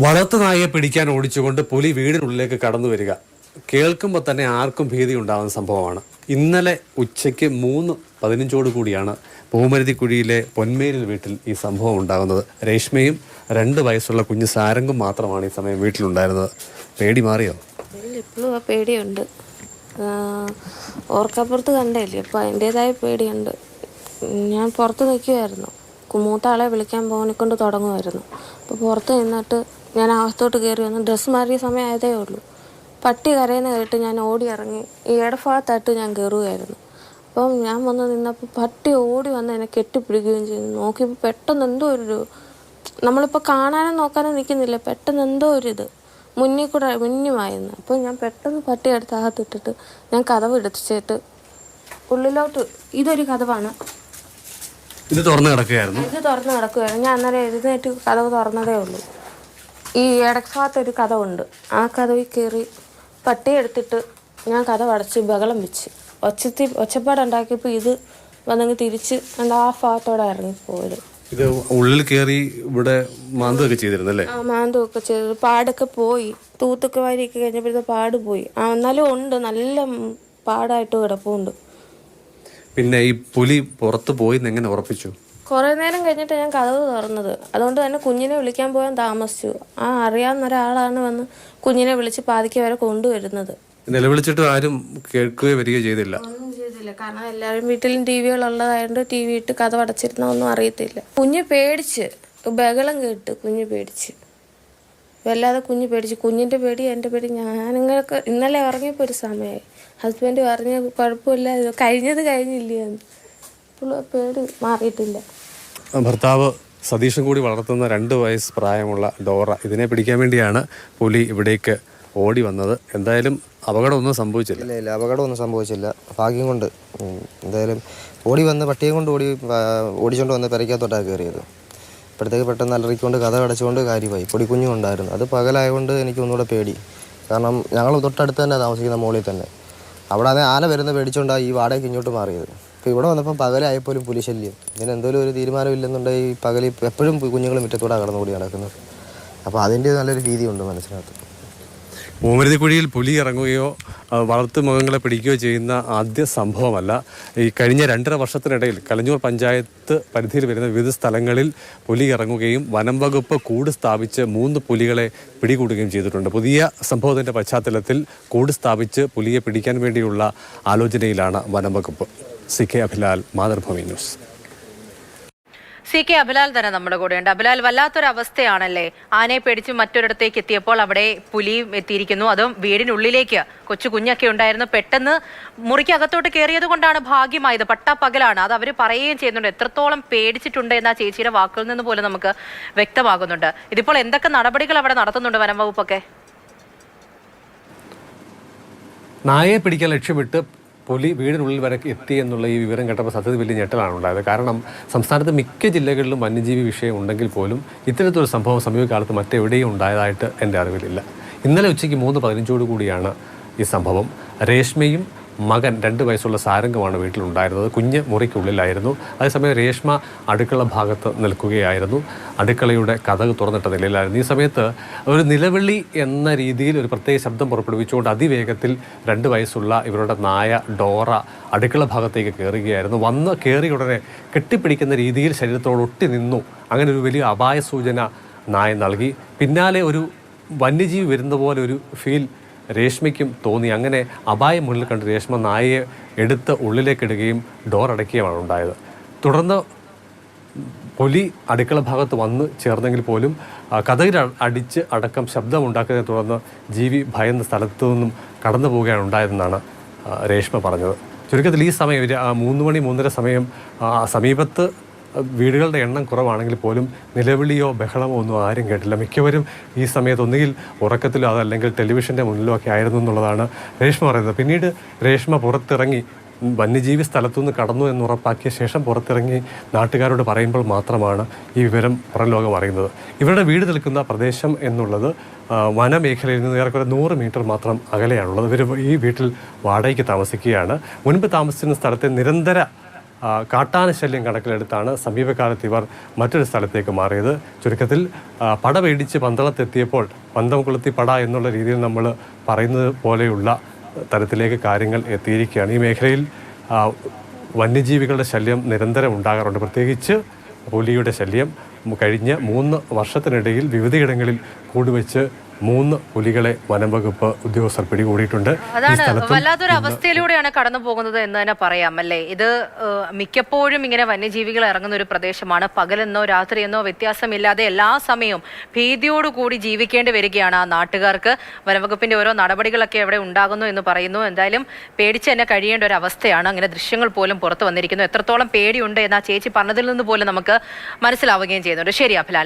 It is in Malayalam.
വളർത്തു നായയെ പിടിക്കാൻ ഓടിച്ചുകൊണ്ട് പുലി വീടിനുള്ളിലേക്ക് കടന്നു വരിക കേൾക്കുമ്പോൾ തന്നെ ആർക്കും ഭീതി ഉണ്ടാകുന്ന സംഭവമാണ്. ഇന്നലെ ഉച്ചയ്ക്ക് 3:15 കൂടിയാണ് പൂമരുതിക്കുഴിയിലെ പൊന്മേരിൽ വീട്ടിൽ ഈ സംഭവം ഉണ്ടാകുന്നത്. രേഷ്മയും 2 വയസ്സുള്ള കുഞ്ഞ് സാരംഗും മാത്രമാണ് ഈ സമയം വീട്ടിലുണ്ടായിരുന്നത്. പേടി മാറിയോ? ഇപ്പോഴും ആ പേടിയുണ്ട്. ഓർക്കപ്പുറത്ത് കണ്ടല്ലേ, അപ്പോൾ അതിൻ്റെതായ പേടിയുണ്ട്. ഞാൻ പുറത്ത് നിൽക്കുമായിരുന്നു, മൂത്ത ആളെ വിളിക്കാൻ പോകാനെക്കൊണ്ട് തുടങ്ങുമായിരുന്നു. അപ്പോൾ പുറത്ത് നിന്നിട്ട് ഞാൻ അകത്തോട്ട് കയറി വന്ന് ഡ്രസ്സ് മാറിയ സമയമായതേ ഉള്ളൂ. പട്ടി കരയുന്ന കേട്ട് ഞാൻ ഓടി ഇറങ്ങി ഈ ഇടഭാഗത്തായിട്ട് ഞാൻ കയറുകയായിരുന്നു. അപ്പം ഞാൻ വന്ന് നിന്നപ്പോൾ പട്ടി ഓടി വന്ന് എന്നെ കെട്ടിപ്പിടിക്കുകയും ചെയ്തു. നോക്കിയപ്പോൾ പെട്ടെന്ന് എന്തോ ഒരു നമ്മളിപ്പോൾ കാണാനും നോക്കാനും നിൽക്കുന്നില്ല, പെട്ടെന്ന് എന്തോ ഒരിത് മുന്നിൽ കൂടെ മിന്നുമായിരുന്നു. അപ്പോൾ ഞാൻ പെട്ടെന്ന് പട്ടി എടുത്ത് അകത്തിട്ടിട്ട് ഞാൻ കതവ് എടുത്തിട്ട് ഉള്ളിലോട്ട്, ഇതൊരു കതവാണ്, ഇത് തുറന്നു കിടക്കുകയായിരുന്നു. ഞാൻ അന്നേരം എഴുന്നേറ്റ് കതവ് തുറന്നതേ ഉള്ളൂ. ഈ ഇടഭാഗത്തൊരു കതവുണ്ട്, ആ കതവിൽ കയറി പട്ടിയെ എടുത്തിട്ട് ഞാൻ കതവ് അടച്ച് ബഹളം വെച്ച് ഒച്ചപ്പാടുണ്ടാക്കിയപ്പോൾ ഇത് വന്നെങ്കിൽ തിരിച്ച് എൻ്റെ ആ ഭാഗത്തോടെ ഇറങ്ങിപ്പോയത്. ഇത് ഉള്ളിൽ കയറി ഇവിടെ മാന്തൊക്കെ ചെയ്തിരുന്നല്ലേ? ആ മാന്തൊക്കെ ചെയ്ത് പാടൊക്കെ പോയി, തൂത്തൊക്കെ വാരിയൊക്കെ കഴിഞ്ഞപ്പോഴത്തെ പാട് പോയി. എന്നാലും ഉണ്ട്, നല്ല പാടായിട്ട് കിടപ്പുണ്ട്. പിന്നെ ഈ പുലി പുറത്ത് പോയി എങ്ങനെ ഉറപ്പിച്ചു? കുറേ നേരം കഴിഞ്ഞിട്ട് ഞാൻ കതവ് തുറന്നത്, അതുകൊണ്ട് തന്നെ കുഞ്ഞിനെ വിളിക്കാൻ പോകാൻ താമസിച്ചു. അറിയാവുന്ന ഒരാളാണ് വന്ന് കുഞ്ഞിനെ വിളിച്ച് പാതിക്ക് വരെ കൊണ്ടുവരുന്നത്. നിലവിളിച്ചിട്ട് ആരും കേൾക്കുകയോ വരികയോ ചെയ്തില്ല? ഒന്നും ചെയ്തില്ല, കാരണം എല്ലാവരും വീട്ടിലും TV-കളുള്ളതായതുകൊണ്ട് TV ഇട്ട് കതവ് അടച്ചിരുന്ന ഒന്നും അറിയത്തില്ല. കുഞ്ഞ് പേടിച്ച്, ബഹളം കേട്ട് കുഞ്ഞ് പേടിച്ച്, വല്ലാതെ കുഞ്ഞ് പേടിച്ച്. കുഞ്ഞിൻ്റെ പേടി എൻ്റെ പേടി. ഞാനിങ്ങനെ ഇന്നലെ ഇറങ്ങിയപ്പോൾ ഒരു സമയമായി, ഹസ്ബൻഡ് പറഞ്ഞ കുഴപ്പമില്ല, കഴിഞ്ഞത് കഴിഞ്ഞില്ല, ഇപ്പോൾ പേടി മാറിയിട്ടില്ല. ഭർത്താവ് സതീഷും കൂടി വളർത്തുന്ന 2 വയസ്സ് പ്രായമുള്ള ഡോറ, ഇതിനെ പിടിക്കാൻ വേണ്ടിയാണ് പുലി ഇവിടേക്ക് ഓടി വന്നത്. എന്തായാലും അപകടമൊന്നും സംഭവിച്ചില്ല. ഇല്ല, അപകടമൊന്നും സംഭവിച്ചില്ല, ഭാഗ്യം കൊണ്ട്. എന്തായാലും ഓടി വന്ന് പട്ടിയെ കൊണ്ട് ഓടിച്ചുകൊണ്ട് വന്ന് പെരയ്ക്കകത്തോട്ടാണ് കയറിയത്. ഇപ്പോഴത്തേക്ക് പെട്ടെന്ന് അലറിക്കൊണ്ട് കഥ അടച്ചുകൊണ്ട് കാര്യമായി. പൊടിക്കുഞ്ഞുണ്ടായിരുന്നു, അത് പകലായതുകൊണ്ട് എനിക്ക് ഒന്നുകൂടെ പേടി. കാരണം ഞങ്ങൾ തൊട്ടടുത്ത് തന്നെ താമസിക്കുന്ന മോളിൽ തന്നെ. അവിടെ അത് ആന വരുന്ന പേടിച്ചുകൊണ്ടാണ് ഈ വാടകയ്ക്ക് ഇങ്ങോട്ട് മാറിയത്. ഇപ്പോൾ ഇവിടെ വന്നപ്പം പകലായപ്പോലും പുലിശല്യം. ഇതിന് എന്തെങ്കിലും ഒരു തീരുമാനമില്ലെന്നുണ്ടെങ്കിൽ ഈ പകൽ എപ്പോഴും കുഞ്ഞുങ്ങൾ മുറ്റത്തൂടെ കടന്നുകൂടി നടക്കുന്നത്. അപ്പോൾ അതിൻ്റെ നല്ലൊരു ഭീതിയുണ്ട് മനസ്സിനകത്ത്. പൂമരുതിക്കുഴിയിൽ പുലി ഇറങ്ങുകയോ വളർത്തു മൃഗങ്ങളെ പിടിക്കുകയോ ചെയ്യുന്ന ആദ്യ സംഭവമല്ല. ഈ കഴിഞ്ഞ 2.5 വർഷത്തിനിടയിൽ കലഞ്ഞൂർ പഞ്ചായത്ത് പരിധിയിൽ വരുന്ന വിവിധ സ്ഥലങ്ങളിൽ പുലി ഇറങ്ങുകയും വനം വകുപ്പ് കൂട് സ്ഥാപിച്ച് 3 പുലികളെ പിടികൂടുകയും ചെയ്തിട്ടുണ്ട്. പുതിയ സംഭവത്തിൻ്റെ പശ്ചാത്തലത്തിൽ കൂട് സ്ഥാപിച്ച് പുലിയെ പിടിക്കാൻ വേണ്ടിയുള്ള ആലോചനയിലാണ് വനം വകുപ്പ്. CK Abhilal, Mathrubhumi news. CK Abhilal തന്നെ നമ്മുടെ കൂടെയുണ്ട്. അഭിലാൽ, വല്ലാത്തൊരവസ്ഥയാണല്ലേ? ആനയെ പേടിച്ച് മറ്റൊരിടത്തേക്ക് എത്തിയപ്പോൾ അവിടെ പുലിയും എത്തിയിരിക്കുന്നു, അതും വീടിനുള്ളിലേക്ക്. കൊച്ചു കുഞ്ഞൊക്കെ ഉണ്ടായിരുന്നു, പെട്ടെന്ന് മുറിക്കകത്തോട്ട് കയറിയത് കൊണ്ടാണ് ഭാഗ്യമായത്. പട്ടാപ്പകലാണ്, അത് അവർ പറയുകയും ചെയ്യുന്നുണ്ട്. എത്രത്തോളം പേടിച്ചിട്ടുണ്ട് എന്ന ചേച്ചിയുടെ വാക്കുകളിൽ നിന്ന് പോലും നമുക്ക് വ്യക്തമാകുന്നുണ്ട്. ഇതിപ്പോൾ എന്തൊക്കെ നടപടികൾ അവിടെ നടത്തുന്നുണ്ട് വനം വകുപ്പൊക്കെ? നായയെ പിടിക്കാൻ ലക്ഷ്യമിട്ട് പുലി വീടിനുള്ളിൽ വരെ എത്തി എന്നുള്ള ഈ വിവരം കേട്ടപ്പോൾ സത്യത്തിൽ വലിയ ഞെട്ടലാണ് ഉണ്ടായത്. കാരണം സംസ്ഥാനത്ത് മിക്ക ജില്ലകളിലും വന്യജീവി വിഷയം ഉണ്ടെങ്കിൽ പോലും ഇത്തരത്തിലൊരു സംഭവം സമീപകാലത്ത് മറ്റെവിടെയും ഉണ്ടായതായിട്ട് എൻ്റെ അറിവിലില്ല. ഇന്നലെ ഉച്ചയ്ക്ക് 3:15 കൂടിയാണ് ഈ സംഭവം. രേഷ്മയും മകൻ 2 വയസ്സുള്ള സാരംഗമാണ് വീട്ടിലുണ്ടായിരുന്നത്. കുഞ്ഞ് മുറിക്കുള്ളിലായിരുന്നു. അതേസമയം രേഷ്മ അടുക്കള ഭാഗത്ത് നിൽക്കുകയായിരുന്നു. അടുക്കളയുടെ കതക് തുറന്നിട്ട നിലയിലായിരുന്നു. ഈ സമയത്ത് ഒരു നിലവിളി എന്ന രീതിയിൽ ഒരു പ്രത്യേക ശബ്ദം പുറപ്പെടുവിച്ചുകൊണ്ട് അതിവേഗത്തിൽ 2 വയസ്സുള്ള ഇവരുടെ നായ ഡോറ അടുക്കള ഭാഗത്തേക്ക് കയറുകയായിരുന്നു. വന്ന് കയറിയ ഉടനെ കെട്ടിപ്പിടിക്കുന്ന രീതിയിൽ ശരീരത്തോട് ഒട്ടി നിന്നു. അങ്ങനെ ഒരു വലിയ അപായ സൂചന നായ നൽകി. പിന്നാലെ ഒരു വന്യജീവി വരുന്ന പോലെ ഒരു ഫീൽ രേഷ്മയ്ക്കും തോന്നി. അങ്ങനെ അപായം മുന്നിൽ കണ്ട് രേഷ്മ നായയെ എടുത്ത് ഉള്ളിലേക്കിടുകയും ഡോർ അടയ്ക്കുകയുമാണ് ഉണ്ടായത്. തുടർന്ന് പുലി അടുക്കള ഭാഗത്ത് വന്ന് ചേർന്നെങ്കിൽ പോലും കതകിൽ അടിച്ച് അടക്കം ശബ്ദമുണ്ടാക്കുന്നതിനെ തുടർന്ന് ജീവി ഭയന്ന സ്ഥലത്തു നിന്നും കടന്നു പോവുകയാണ് ഉണ്ടായതെന്നാണ് രേഷ്മ പറഞ്ഞത്. ചുരുക്കത്തിൽ ഈ സമയം 3 മണി 3:30 സമയം സമീപത്ത് വീടുകളുടെ എണ്ണം കുറവാണെങ്കിൽ പോലും നിലവിളിയോ ബഹളമോ ഒന്നും ആരും കേട്ടില്ല. മിക്കവരും ഈ സമയത്ത് ഒന്നുകിൽ ഉറക്കത്തിലോ അതല്ലെങ്കിൽ ടെലിവിഷൻ്റെ മുന്നിലോ ഒക്കെ ആയിരുന്നു എന്നുള്ളതാണ് രേഷ്മ പറയുന്നത്. പിന്നീട് രേഷ്മ പുറത്തിറങ്ങി വന്യജീവി സ്ഥലത്തുനിന്ന് കടന്നു എന്ന് ഉറപ്പാക്കിയ ശേഷം പുറത്തിറങ്ങി നാട്ടുകാരോട് പറയുമ്പോൾ മാത്രമാണ് ഈ വിവരം പുറം ലോകം അറിയുന്നത്. ഇവരുടെ വീട് നിൽക്കുന്ന പ്രദേശം എന്നുള്ളത് വനമേഖലയിൽ നിന്ന് ഏറെക്കുറെ 100 മീറ്റർ മാത്രം അകലെയാണുള്ളത്. ഇവർ ഈ വീട്ടിൽ വാടകയ്ക്ക് താമസിക്കുകയാണ്. മുൻപ് താമസിച്ചിരുന്ന സ്ഥലത്തെ നിരന്തര കാട്ടാന ശല്യം കണക്കിലെടുത്താണ് സമീപകാലത്ത് ഇവർ മറ്റൊരു സ്ഥലത്തേക്ക് മാറിയത്. ചുരുക്കത്തിൽ പട പേടിച്ച് പന്തളത്തെത്തിയപ്പോൾ പന്തം കൊളുത്തി പട എന്നുള്ള രീതിയിൽ നമ്മൾ പറയുന്നത് പോലെയുള്ള തരത്തിലേക്ക് കാര്യങ്ങൾ എത്തിയിരിക്കുകയാണ്. ഈ മേഖലയിൽ വന്യജീവികളുടെ ശല്യം നിരന്തരം ഉണ്ടാകാറുണ്ട്. പ്രത്യേകിച്ച് പുലിയുടെ ശല്യം കഴിഞ്ഞ 3 വർഷത്തിനിടയിൽ വിവിധയിടങ്ങളിൽ കൂടുവെച്ച് 3 പുലികളെ വനംവകുപ്പ് ഉദ്യോഗസ്ഥർ പിടികൂടിയിട്ടുണ്ട്. അതാണ് വല്ലാത്തൊരു അവസ്ഥയിലൂടെയാണ് കടന്നു പോകുന്നത് എന്ന് തന്നെ പറയാം അല്ലേ. ഇത് മിക്കപ്പോഴും ഇങ്ങനെ വന്യജീവികൾ ഇറങ്ങുന്ന ഒരു പ്രദേശമാണ്. പകലെന്നോ രാത്രിയെന്നോ വ്യത്യാസമില്ലാതെ എല്ലാ സമയവും ഭീതിയോടുകൂടി ജീവിക്കേണ്ടി വരികയാണ് ആ നാട്ടുകാർക്ക്. വനംവകുപ്പിന്റെ ഓരോ നടപടികളൊക്കെ അവിടെ ഉണ്ടാകുന്നു എന്ന് പറയുന്നു. എന്തായാലും പേടിച്ച് തന്നെ കഴിയേണ്ട ഒരു അവസ്ഥയാണ്. അങ്ങനെ ദൃശ്യങ്ങൾ പോലും പുറത്തു വന്നിരിക്കുന്നു. എത്രത്തോളം പേടിയുണ്ട് എന്ന് ആ ചേച്ചി പറഞ്ഞതിൽ നിന്ന് പോലും നമുക്ക് മനസ്സിലാവുകയും ചെയ്യുന്നുണ്ട്. ശരി അഭിലാൽ.